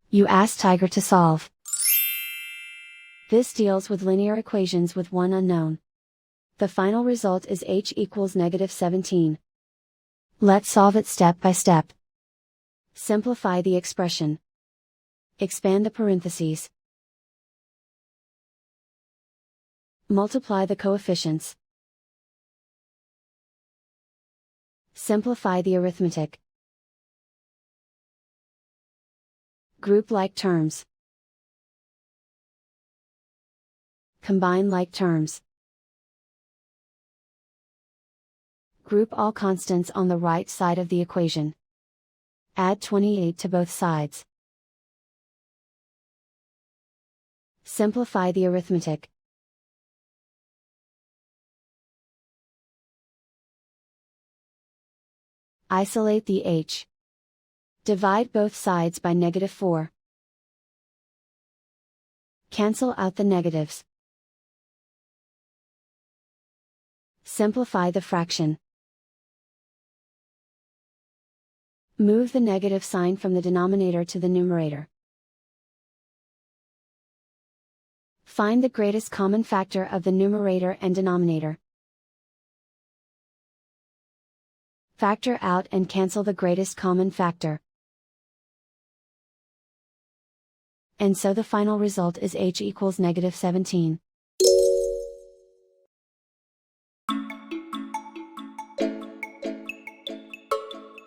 You ask Tiger to solve. This deals with linear equations with one unknown. The final result is h equals -17. Let's solve it step by step. Simplify the expression. Expand the parentheses. Multiply the coefficients. Simplify the arithmetic. Group like terms. Combine like terms. Group all constants on the right side of the equation. Add 28 to both sides. Simplify the arithmetic. Isolate the h. Divide both sides by -4. Cancel out the negatives. Simplify the fraction. Move the negative sign from the denominator to the numerator. Find the greatest common factor of the numerator and denominator. Factor out and cancel the greatest common factor. And so the final result is h equals -17.